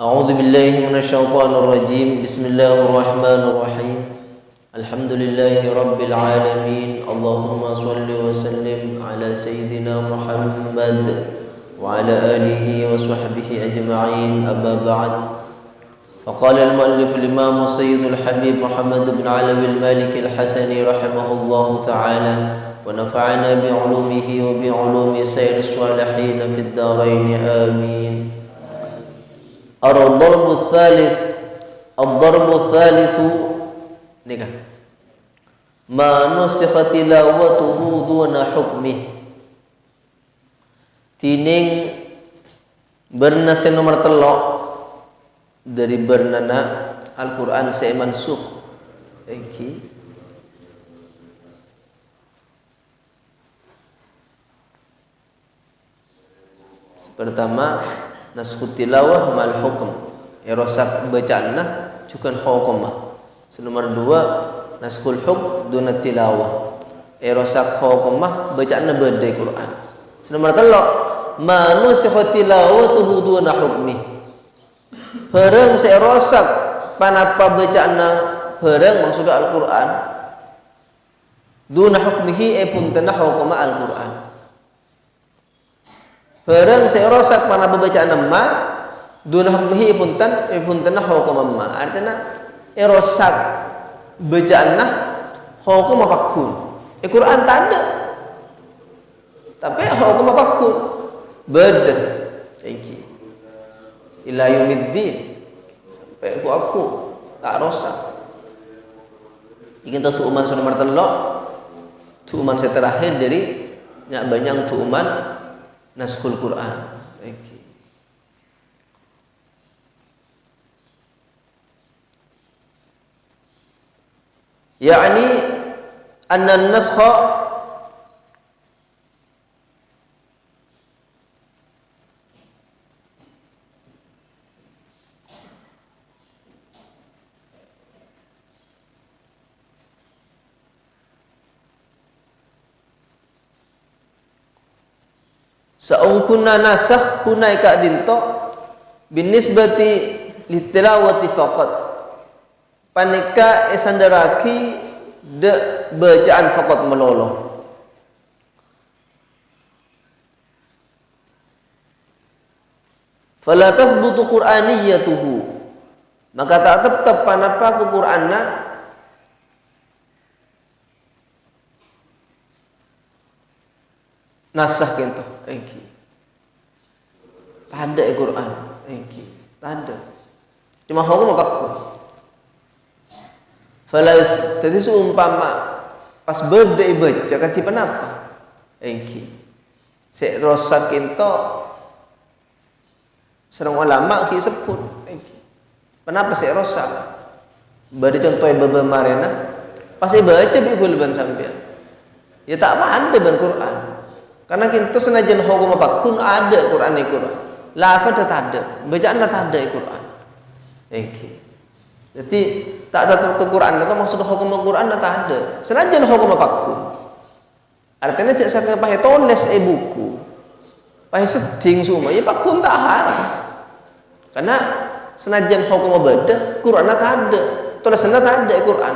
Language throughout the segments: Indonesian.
أعوذ بالله من الشيطان الرجيم بسم الله الرحمن الرحيم الحمد لله رب العالمين اللهم صل وسلم على سيدنا محمد وعلى آله وصحبه أجمعين أما بعد فقال المؤلف الإمام السيد الحبيب محمد بن علوي المالكي الحسني رحمه الله تعالى ونفعنا بعلومه وبعلوم سير الصالحين في الدارين آمين. الضرب الثالث nikah ma nusikha tilawatuhu duna hukmih tining bernase nomor telok dari bernana Al-Quran saya mansukh iki pertama naskut tilawah mal hukum erosak bacaanna cukan hukumah. Nomor 2 naskul hukm duna tilawah erosak hukumah bacaanna beda Quran. Nomor 3 manusikha tilawatuhu duna hukmi bareng serosak panapa bacaanna bareng maksudnya Al-Quran duna hukmihi puntenna hukumah Al-Quran bareng serosak mana bacaan ma duna hukmihi punten hukum ma artinya erosak bacaanna hukum apapun Quran tak ada tapi hukum apapun beda iki ila yaumiddin sampai aku tak rosak ingin tahu uman nomor 3 tuuman terakhir dari banyak tuuman naskul Quran. Yani anna an-naskha saungkunna nasakh kunai ka dinto binisbati litilawati faqat panika esandaraki de bacaan faqat melolo fala tasbutu qur'aniyatuhu maka tak tetap panapa ke Qur'anna nasah kento engki tak ada Quran engki tak ada cuma hukum apa fala tadi seumpama pas berde baca kati penapa engki sek rosak kento serang ulama ki sebut engki penapa sek rosak bade contoh bebe marena pas baca bi gulban sampean ya tak ada ban Quran karena kita senajan hukum apapun ada Quran lafaz tak ada bacaan tak ada Quran jadi tak ada Quran itu maksud hukum Quran tak ada senajan hukum apapun artinya cek saya pakai tulis buku pakai setting semua ya pakun tak haram karena senajan hukum beda Quran tak ada tulisannya tak ada Quran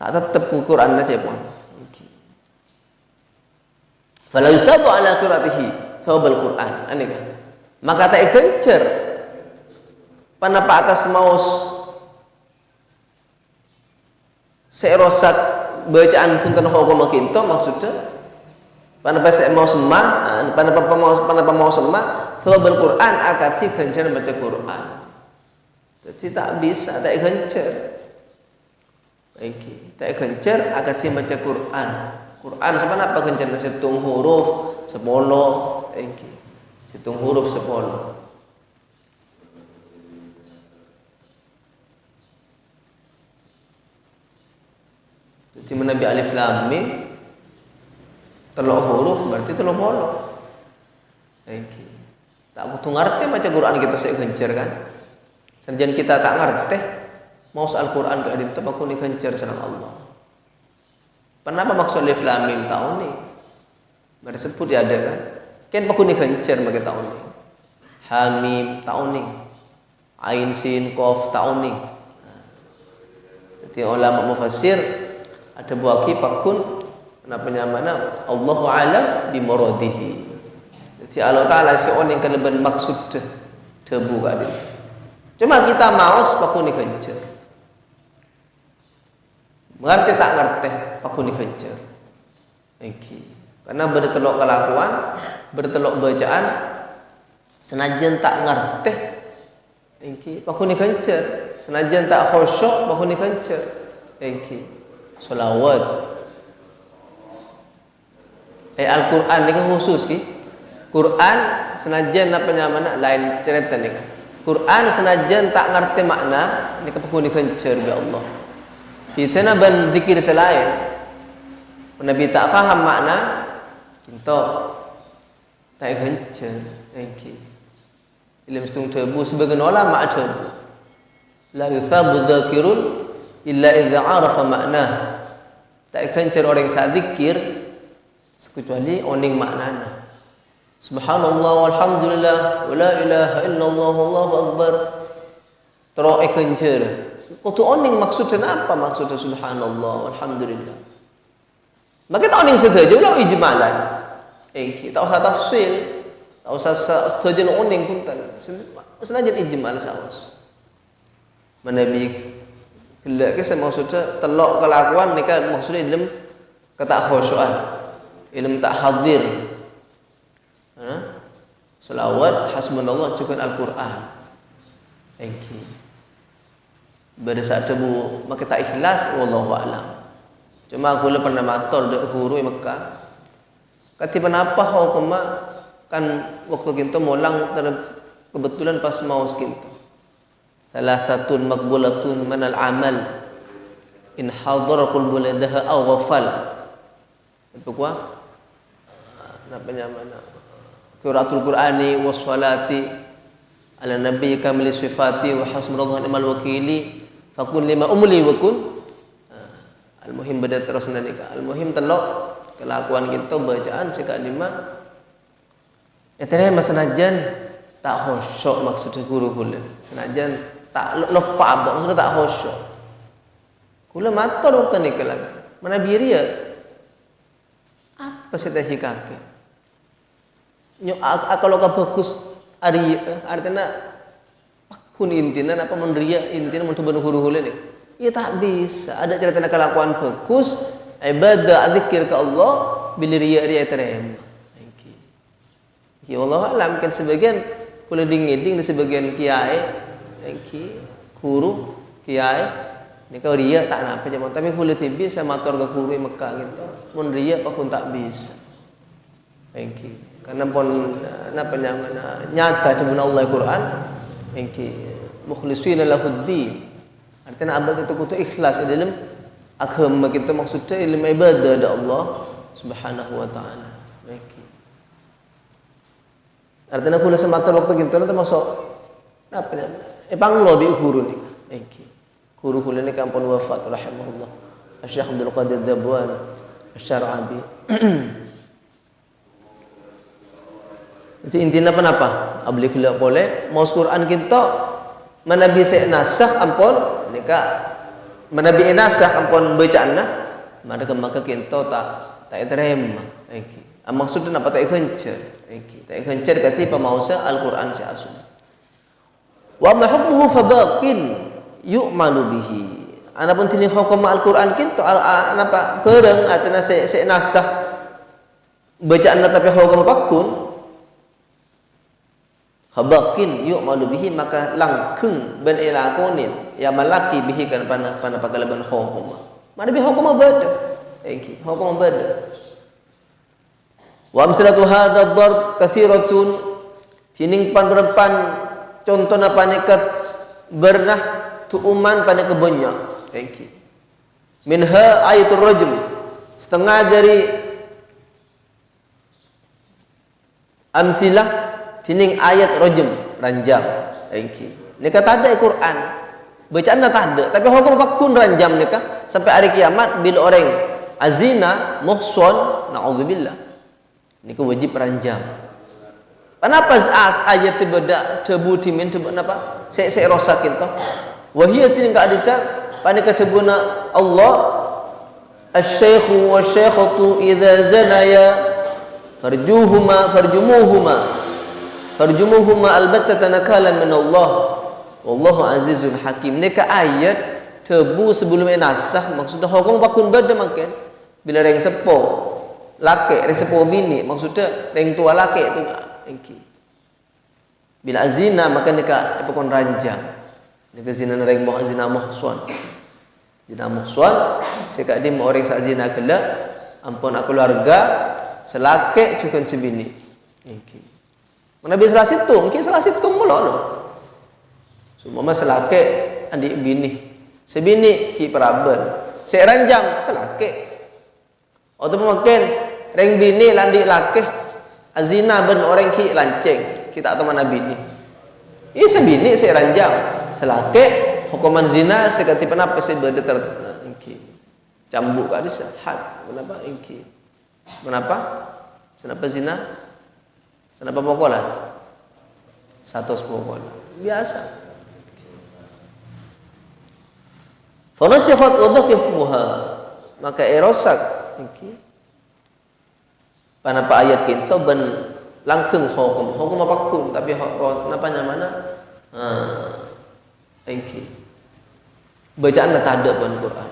tak tetap Quran aja pun fala yusabu ala qira'atihi thawbal Qur'an anika maka tak gencer panapa atas maus serosak bacaan punten hukum kinto maksudnya panapa sek mau sema panapa mau sema thawbal Qur'an akati gencer baca Qur'an jadi tak bisa tak gencer tak gencer akati baca Qur'an Quran sebenarnya apa kencana setung huruf 10 setung huruf 10 jadi menabi alif lam mim telok huruf berarti telok polo tak kudu ngerti macam Quran kita saya gencer kan senajan kita tak ngerti mau Al-Quran ke adin aku ni gencer senang Allah. Kenapa maksud alif lam mim tahun ni? Mari sebut dia ada kan? Kan pakai ni kencer maka tahun ni. Hamim tak oning, Ain Sin Qaf tak oning. Jadi ulama mufassir ada buah pakun kenapa nyamana Allahu a'lam bi muradihi. Jadi Allah Taala si oning kelebihan maksud tebu kali. Cuma kita maos pakun dikencer. Mengerti tak ngerti pakun dikencer. Karena bertelok kelakuan, bertelok bacaan, senajan tak ngerti, pakun dikencer. Senajan tak khusyuk, pakun dikencer. Solawat. Al-Quran ni kan khusus ki. Quran senajan apa namanya lain cerita ni. Quran senajan tak ngerti makna, ni pakun dikencer ya Allah. Kita nak berzikir selain Nabi tak faham makna, kita tak kencer. Ilmu setung tebu sebagai ulama tebu. La yuthabu dzakirun illa idza arafa makna. Tak kencer orang yang zikir kecuali oning maknanya. Subhanallah walhamdulillah wa la ilaha illallah wallahu akbar. Terus kencer. Kau tu oning maksudnya apa? Maksudnya subhanallah walhamdulillah. Maka tak oning saja ulah ijmalan. Tak usah tafsir, tak usah saja oning pun tak. Senajan ijmal saus. Menabi kelak ke maksudnya telok kelakuan ni kan maksudnya ilmu kata khusyuan, ilmu tak hadir. Selawat hasbunallah cukup Al-Quran. Pada saat tebu maka tak ikhlas wallahu a'lam. Cuma aku pernah matur dek guru di Mekah. Kati kenapa hukum kan waktu kita mulang kebetulan pas mau sekinto. Salah satu makbulatun manal amal in hadar qulbuladaha aw ghafal. Apa kuah? Namanya mana? Qiraatul Qur'ani was salati ala nabi kamil sifati wa hasbunallahu wa ni'mal wakili fakun lima umli wa kun. Al-muhim beda terus nanika. Al-muhim telok kelakuan kita bacaan sekak lima. Tadi senajan tak khusyuk maksudnya guru kula. Senajan tak lupa maksudnya tak khusyuk. Kula matur waktu nika lagi. Mana biria? Apa saya hikake? Kalau ka bagus ari artinya pakun intinya apa menria intinya mun tuban guru kula ni. Ya tak bisa. Ada cerita kelakuan bagus, ibadah zikir ke Allah bila riya-riya terima. Ya Allah alam kan sebagian kula ding-ding di sebagian kiai, guru kiai ni kau riya tak napa je tapi kula tibi saya matur ke guru Mekah gitu. Mun riya pakun tak bisa. Karena pun napa nyata di Allah Al-Quran, mukhlishina lahuddin. Artinya abang kita kutu ikhlas dalam agama kita maksudnya ilmu ibadah dari Allah Subhanahu wa taala. Artinya kula semata waktu kita termasuk apa ya? Panglo bi guru ni. Guru kula ni kampun wafat rahimahullah. Syekh Abdul Qadir Dabwan Asy-Syar'abi. Jadi intinya apa? Abli kula boleh mau Quran kita manabi saya nasakh ampun nika manabi nasakh ampun bacaanna maka kita tak terima. Maksudnya apa tak kencer? Tak kencer kati pemausa Al-Quran si asun. Wa ma hukmuhu fabaqin yu'malu bihi. Anapun tini hukum Al-Quran kita apa bareng artinya saya nasakh bacaanna tapi hukum pakun habakin yu'malu bihi maka langkung ben ilakonin ya malaki bihi kan pana pagalaban hukum. Mana bi hukum beda. Hukum beda. Wa amsalatu hadha ad-darb kathiratun tining pan contoh apa nekat bernah tuuman pada kebanyak. Minha ayatul rajm setengah dari amsilah tining ayat rajm ranjam. Ni kata ada Quran bacaan tak ada tapi hukum pakun ranjam nikah sampai hari kiamat bila orang azina muhson naudzubillah niku wajib ranjam Kenapa ayat sebedak tebu timin tebu apa? Saya rosakin toh. Wahia tidak ada panika tebuna Allah asy-syaikhu wasy-syaikhatu idza zanaya farjumuhuma albatta nakala min Allah wallahu azizun hakim. Nika ayat tebu sebelum nasah maksudnya hukum pakun beda makin bila reng sepo laki reng sepo bini maksudnya reng tua laki itu engki bila azina maka nika pakun ranjang nika zina reng moh zina muhsan sekak dia orang sak zina kala ampun aku keluarga selake cukan sebini engki mana bisa salah situng engki salah situng mula lo semua selake adik bini sebini ki peraban seranjang selake atau mungkin reng bini landi laki azina ben orang ki lanceng kita atau mana bini ini sebini seranjang selake hukuman zina sekati penapa sebeda ingki cambuk ka disa had kenapa ingki kenapa zina kenapa pokolan 100 pokolan biasa fa nasikhat wa baqihmuha maka erosak ingki panapa ayat kita ben langkeng hukum apapun tapi napa nyamana ingki bacaan tak ada pun Quran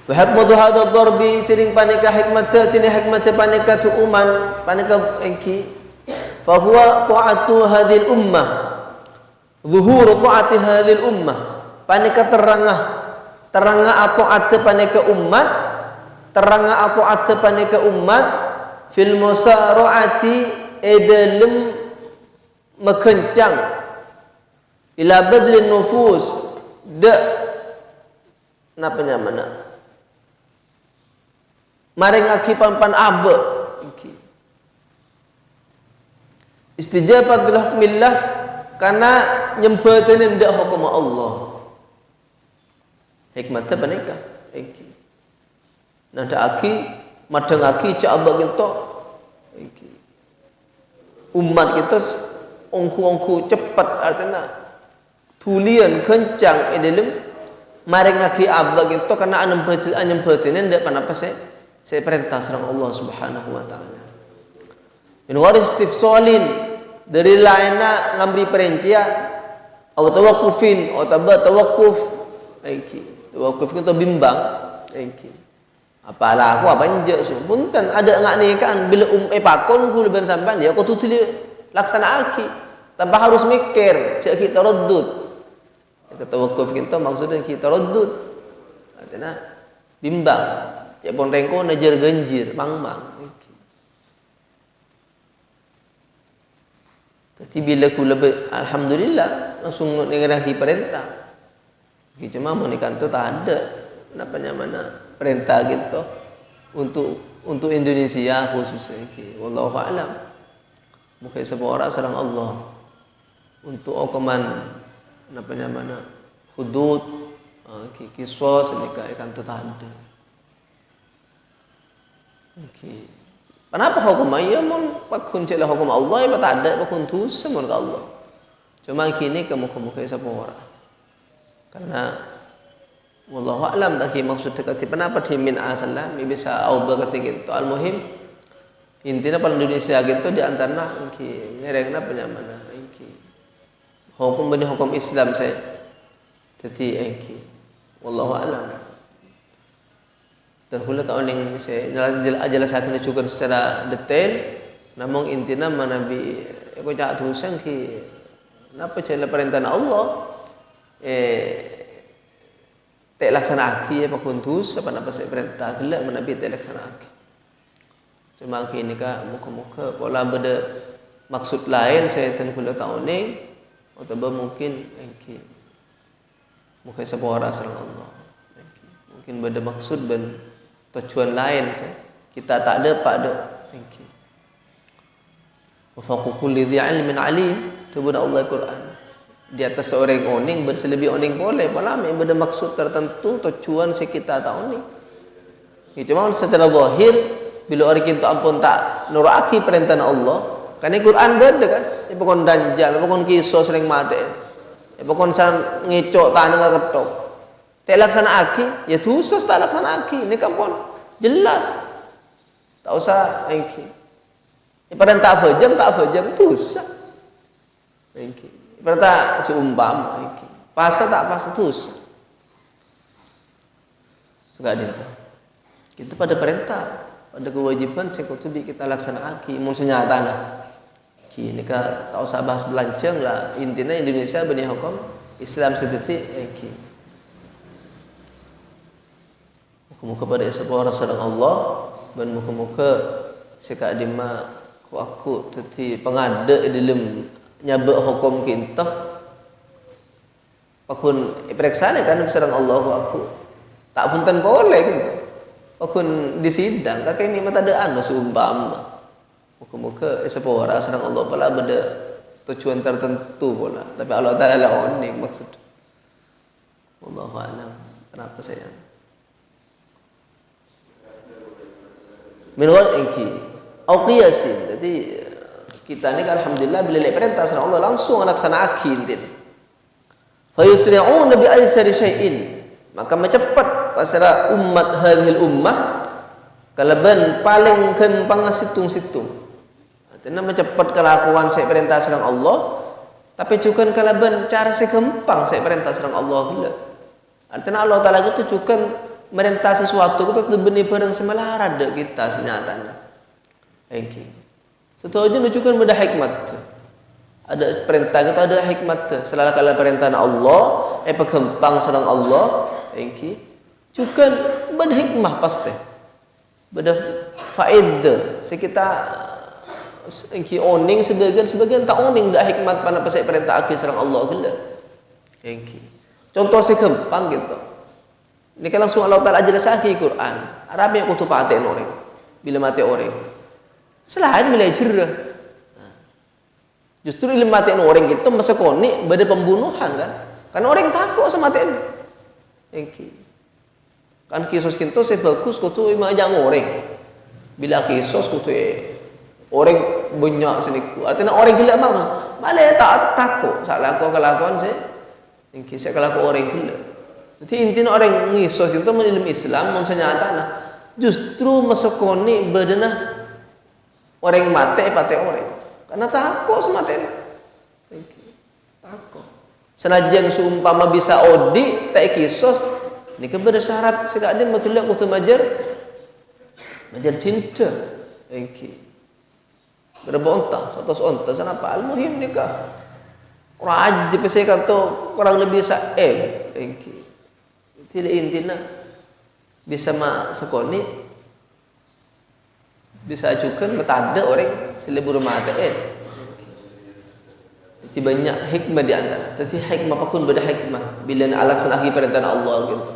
wa hikmatu hadha darbi tiring panika hikmata tini hikmata panika tu uman panika ingki fa huwa ta'atu hadhil ummah zuhur ta'ati hadhil ummah panika terangah atau ate panika umat terangah atau ate panika umat fil musara'ati edalem mekencang ila badlin nufus napa nyamana maring aki pan abe istijabat bil hukmillah karena nyempetene ndak hukum Allah hikmatnya panika iki nanda aki madang aki cak abak kita iki umat kita ongku cepat artinya tulian kencang dalam maring aki abak itu karena anyem betene ndak panapa saya perintah sareng Allah Subhanahu wa taala min waris istifsalin dari lainna ngamri perincian atau tawaqqufin atau tawaqquf iki tawaqquf kita bimbang iki apalah aku apa nje punten ada ngak ni kan bila pakon ku leban sampean ya aku tutuli laksana aki tanpa harus mikir cak kita reddut kata wakuf kita maksudnya kita reddut artinya bimbang cak pon rengko najar ganjir mang tapi bila ku lebih alhamdulillah langsung dengan perintah cuma monikan tu tak ada napanya mana perintah gitu untuk Indonesia khususnya wallahu a'lam mungkin sebuah orang sareng Allah untuk hukuman napanya mana hudud kisos nikah ikan tu tak ada okey kenapa hukum ya mon pakun celah hukum Allah ya tak ada pakun tu semua ke Allah cuma kini kamu-kamu sebuah orang karena wallahu a'lam tak maksud tekati kenapa dimin asalam bisa au berkata gitu al-muhim intinya pada Indonesia gitu di antara ingki ngereng apa nyamana ingki hukum benih hukum Islam saya jadi ingki wallahu a'lam terhula tahun yang saya jelaskan juga secara detail namun intinya manabi aku cak tusan ki kenapa cara perintah Allah tak laksana aki apa kuntus apa napa saya perintah gelak menabi tak laksana aki cuma kini ka muka-muka pola beda maksud lain saya tenggula tahun ni atau mungkin engki mungkin sebuah rasa Allah mungkin beda maksud dan tujuan lain kita tak ada pak ada engki wa faqu kulli dhi ilmin alim tu benda Allah Quran di atas seorang oning berselebih oning boleh palami benda maksud tertentu tujuan kita tahu ni cuma secara zahir bila orang kita ampun tak nuraki perintah Allah Kan ini Quran beda kan. Ini pokon danjal, pokon kisah sering mati. Pokon san ngecok tanah nggak ketok. Tak laksana aki, ya dosa tak laksana aki. Ini kan pun jelas. Tak usah engki. Ibarat tak bejeng dosa. Engki. Ibarat tak seumpama engki. Pasal tak pasal dosa. Suka itu. Itu pada perintah, pada kewajiban sekutubi kita laksana aki. Mun senyata nah. Kini ka tak usah bahas belancang lah. Intinya Indonesia benih hukum Islam sedetik engki. Muka-muka pada sebuah Rasulullah Allah dan muka-muka sekak dima ku aku teti pengada dalam nyabak hukum kita pakun periksaan kan sedang Allah aku tak punten boleh gitu pakun di sidang kakek ni mata ada anu seumpama muka-muka sebuah sedang Allah pala beda tujuan tertentu pula tapi Allah Taala lah oning maksud wallahu a'lam. Kenapa sayang min ghairi inki au qiyasin. Jadi kita ni alhamdulillah bila lek perintah sama Allah langsung laksana akin tin fa yusri'un bi aysari syai'in maka mencepat pasal umat hadhil ummah kalaban paling gampang situng-situng artinya mencepat kelakuan saya perintah sama Allah tapi juga kalaban cara saya gampang saya perintah sama Allah gila artinya Allah Taala itu juga merintah sesuatu itu benih bareng semalara ada kita senyatanya. Engki. Setuju menunjukkan benda hikmat. Ada perintah itu ada hikmat. Selalu kalau perintah Allah, pegempang sedang Allah, engki. Juga benda hikmah pasti. Benda faedah. Sekitar engki oning sebagian tak oning dah hikmat pada pasal perintah akhir sedang Allah gila. Engki. Contoh segempang gitu. Ini kan langsung Allah Ta'ala jelas lagi Quran. Arab yang kutu paten orang. Bila mati orang. Selain bila jerah. Justru bila mati orang itu masa konik pada pembunuhan kan. Karena orang takut sama mati. Kan kisos kita saya bagus kutu imajang orang. Bila kisos kutu orang banyak seniku. Artinya orang gila maksud. Malah tak takut. Salah kelakuan saya. Saya kelakuan orang gila. Jadi intinya orang ngisos itu dalam Islam mensenyatakan justru masukoni badanah orang mati pate orang karena takut semata takut senajan seumpama bisa odi tak kisos ini kepada syarat sekadar magelak untuk majar cinta berapa onta satu onta sana apa al-muhim nikah wajib saya kata kurang lebih tidak intinya bisa mak sekoni bisa ajukan bertanda orang selebur mata jadi banyak hikmah di antara tapi hikmah apapun beda hikmah bila nak laksanakan perintah Allah gitu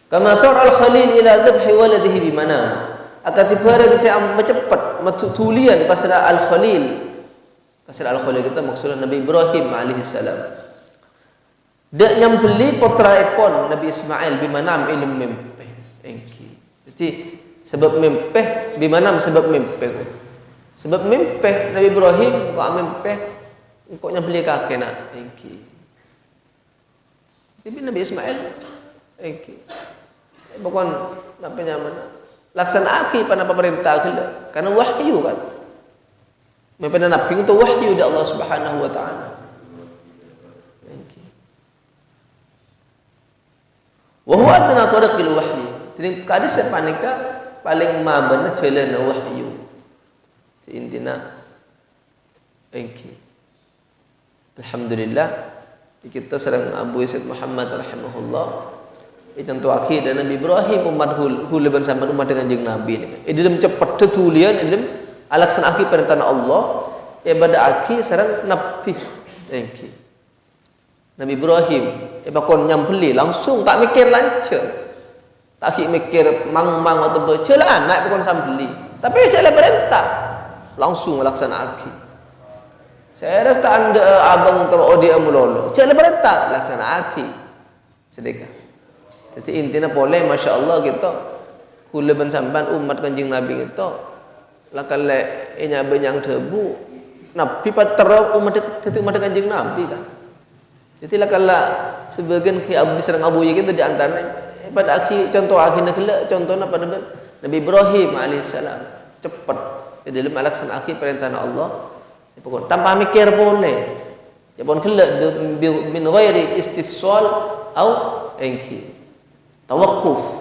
kama sar al-khalil ila dhabhi waladihi bi manam akan tiba saya mencepat tulian pasal al-khalil kita maksudnya Nabi Ibrahim alaihi salam dak nyambeli putra ipon Nabi Ismail bimanam ilmu mimpi engki. Jadi sebab mimpi bimanam sebab mimpi. Sebab mimpi Nabi Ibrahim kok mimpi kok nyambeli kakek nak engki. Tapi Nabi Ismail engki. Bukan nak penyaman. Laksana aki pada pemerintah gila karena wahyu kan. Mimpi Nabi itu wahyu dari Allah Subhanahu wa taala. Wahwa adna tariqil wahyi. Jadi kadis sepanika paling mabana jalan wahyu. Intina engki. Alhamdulillah kita serang Abu Said Muhammad rahimahullah. Tentu akhir dan Nabi Ibrahim umat hulaban sama umat dengan jeng Nabi ni. Dalam cepat tulian dalam alaksan akhir perintah Allah pada akhir serang Nabi engki. Nabi Ibrahim pakon nyampeli langsung tak mikir lancar tak mikir mang-mang atau bercelah anak pakon sambeli tapi jalan perintah langsung laksana aki saya rasa anda abang terodi amulolo jalan perintah laksana aki sedekah jadi intinya boleh Masya Allah kita kulaban sampan umat kanjeng Nabi kita lakale inya benyang debu Nabi patara umat itu umat kanjeng Nabi kan. Jadi lah kalau sebagian ki abis serang Abu Yakin itu di antara pada akhir contoh akhirnya kelak contohnya pada Nabi Ibrahim alaihissalam cepat di dalam melaksanakan akhir perintah Allah. Pokok tanpa mikir boleh. Japon kelak min ghairi istifsal atau engki. Tawakkuf.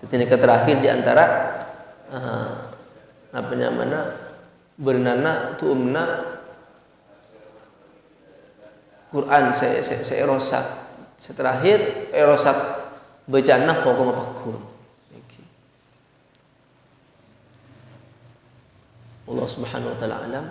Jadi terakhir di antara apa namanya bernana tu'umna Quran saya rosak. Terakhir rosak bacana hukum pakun. Allah Subhanahu wa taala alam.